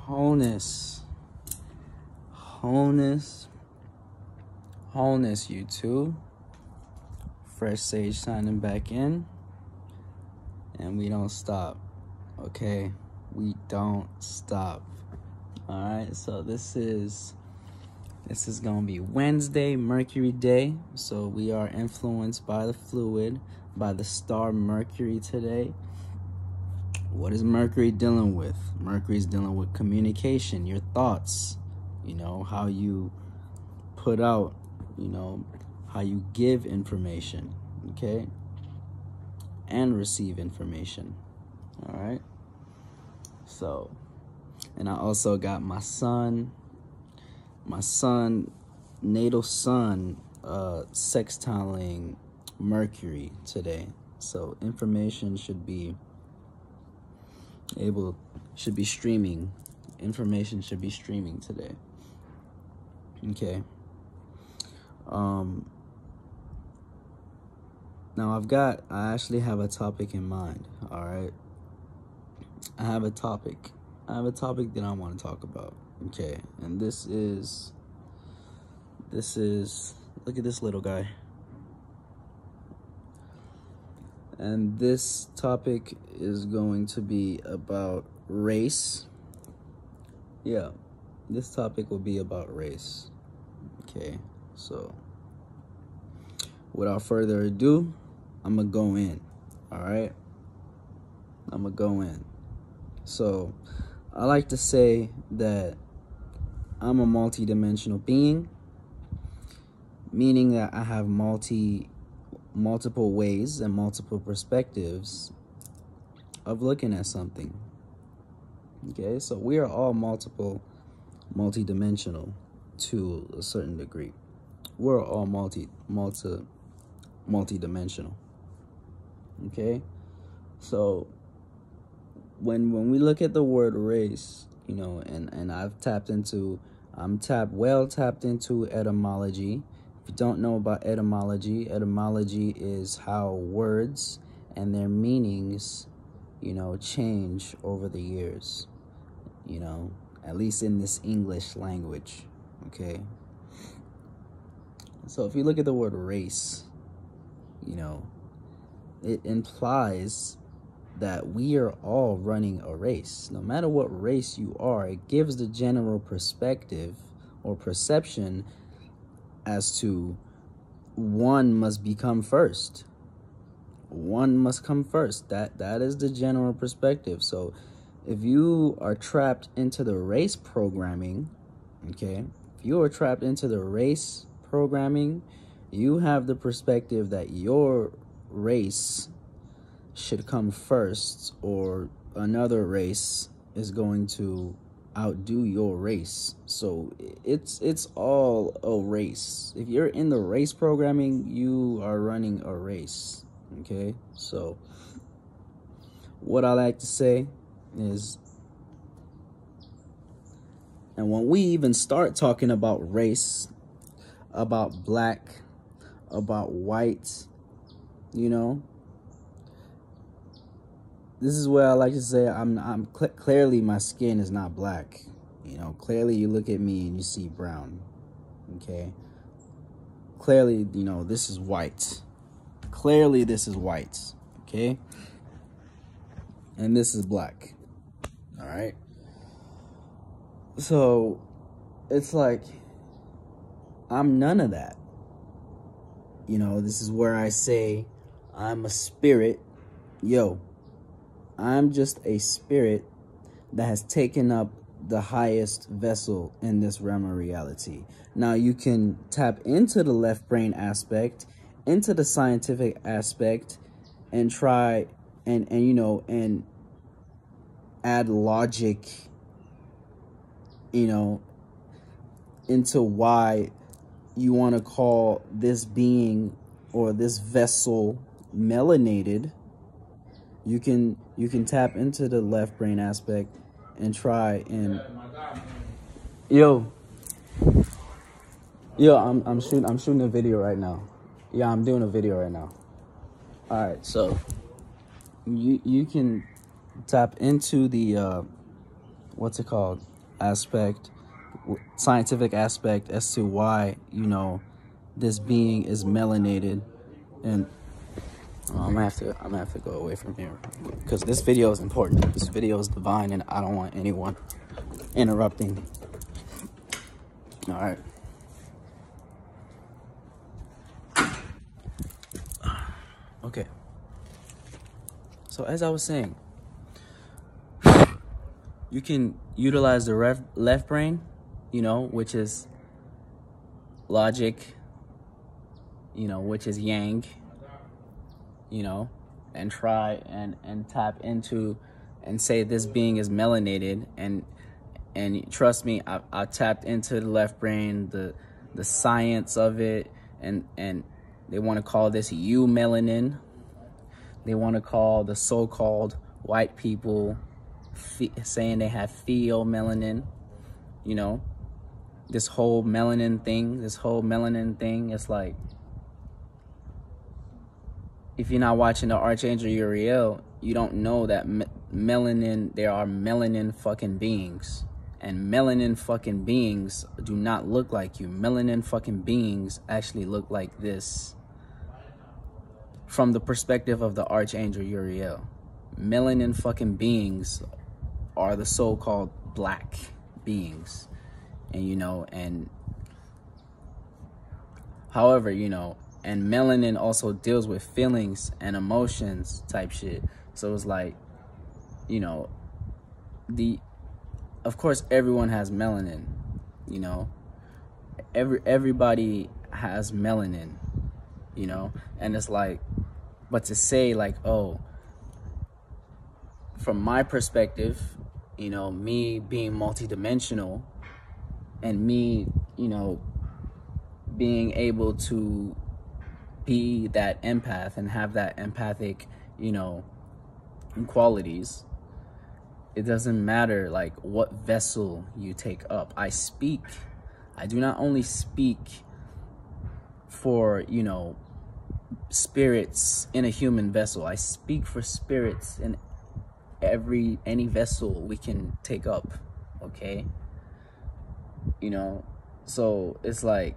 Wholeness, you too. Fresh Sage signing back in, and we don't stop. Okay, we don't stop. All right, so this is gonna be Wednesday, Mercury day. So we are influenced by the fluid, by the star Mercury today. What is Mercury dealing with? Mercury is dealing with communication, your thoughts, how you put out, how you give information, okay? And receive information, all right? So, and I also got my natal sun, sextiling Mercury today. So information should be streaming. Information should be streaming today. Okay. Now I actually have a topic in mind. All right. I have a topic that I want to talk about. Okay. And this is, look at this little guy. And this topic is going to be about race. Yeah, this topic will be about race. Okay, so without further ado, I'm going to go in. All right? I'm going to go in. So I like to say that I'm a multidimensional being, meaning that I have multiple ways and multiple perspectives of looking at something. Okay, so we are all multidimensional to a certain degree. We're all multidimensional. Okay, so when we look at the word race, and I'm tapped into etymology. If you don't know about etymology is how words and their meanings, change over the years, at least in this English language, okay? So if you look at the word race, it implies that we are all running a race. No matter what race you are, it gives the general perspective or perception as to one must become first. One must come first. That is the general perspective. So if you are trapped into the race programming, okay, you have the perspective that your race should come first, or another race is going to outdo your race. So it's all a race. If you're in the race programming, you are running a race. Okay, so what I like to say is, and when we even start talking about race, about black, about white, this is where I like to say I'm clearly my skin is not black. Clearly you look at me and you see brown. Okay. Clearly, this is white. Clearly this is white. Okay. And this is black. All right. So it's like I'm none of that. This is where I say I'm a spirit. I'm just a spirit that has taken up the highest vessel in this realm of reality. Now you can tap into the left brain aspect, into the scientific aspect, and try and add logic, into why you want to call this being or this vessel melanated. You can tap into the left brain aspect and try and I'm shooting a video right now. Yeah, I'm doing a video right now. All right, so you can tap into the what's it called? aspect, scientific aspect as to why, you know, this being is melanated. And I'm gonna have to go away from here because this video is important. This video is divine, and I don't want anyone interrupting. All right. Okay. So as I was saying, you can utilize the left brain, you know, which is logic, you know, which is yang, you know, and try and tap into and say this being is melanated. And trust me, I tapped into the left brain, the science of it, and they want to call this eumelanin. They want to call the so-called white people saying they have pheomelanin, you know, this whole melanin thing, it's like, if you're not watching the Archangel Uriel, you don't know that melanin, there are melanin fucking beings. And melanin fucking beings do not look like you. Melanin fucking beings actually look like this. From the perspective of the Archangel Uriel, melanin fucking beings are the so-called black beings. And, you know, and however, you know, and melanin also deals with feelings and emotions type shit. So it's like, you know, of course everyone has melanin, you know, everybody has melanin, you know, and it's like, but to say like, oh, from my perspective, you know, me being multidimensional and me, you know, being able to be that empath and have that empathic, you know, qualities, it doesn't matter like what vessel you take up. I do not only speak for, you know, spirits in a human vessel. I speak for spirits in any vessel we can take up, okay? You know, so it's like,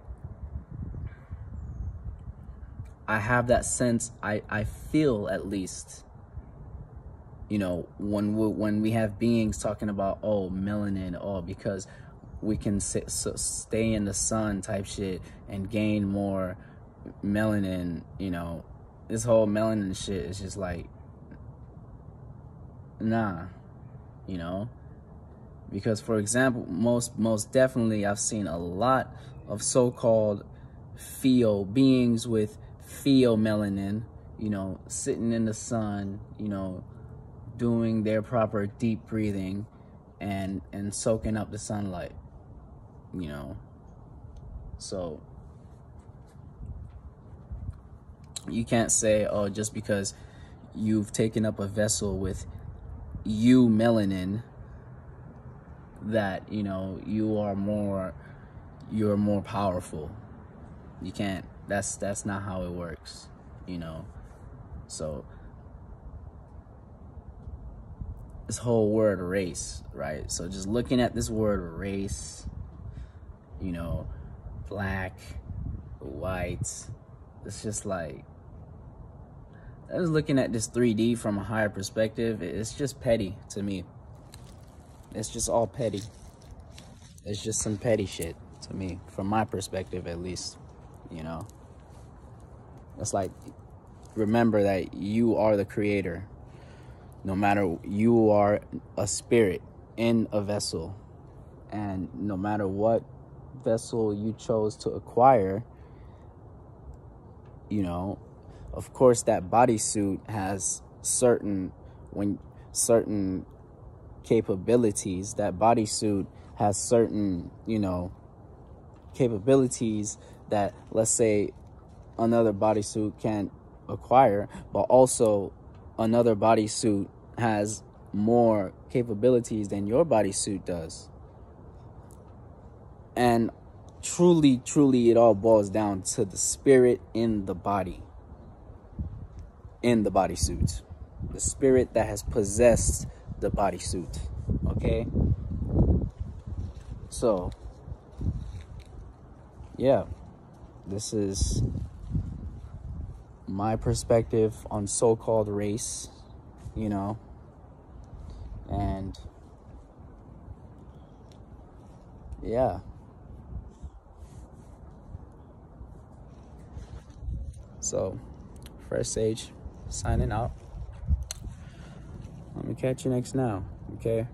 I have that sense, I feel at least, you know, when we have beings talking about, oh, melanin, oh, because we can stay in the sun type shit and gain more melanin, you know, this whole melanin shit is just like, nah, you know, because for example, most definitely I've seen a lot of so-called beings with pheomelanin, you know, sitting in the sun, you know, doing their proper deep breathing and soaking up the sunlight, you know. So you can't say, oh, just because you've taken up a vessel with eumelanin that, you know, you're more powerful. You can't. That's not how it works, you know. So this whole word race, right? So just looking at this word race, you know, black, white, it's just like, I was looking at this 3D from a higher perspective. It's just petty to me. It's just all petty. It's just some petty shit to me, from my perspective at least, you know. It's like, remember that you are the creator. No matter, you are a spirit in a vessel. And no matter what vessel you chose to acquire, you know, of course that bodysuit has certain capabilities. That bodysuit has certain, you know, capabilities that, let's say, another bodysuit can't acquire, but also another bodysuit has more capabilities than your bodysuit does. And truly, it all boils down to the spirit in the body, in the bodysuit, the spirit that has possessed the bodysuit, okay? So, yeah, this is my perspective on so-called race, you know, and yeah. So, Fresh Sage signing out. Let me catch you next now, okay?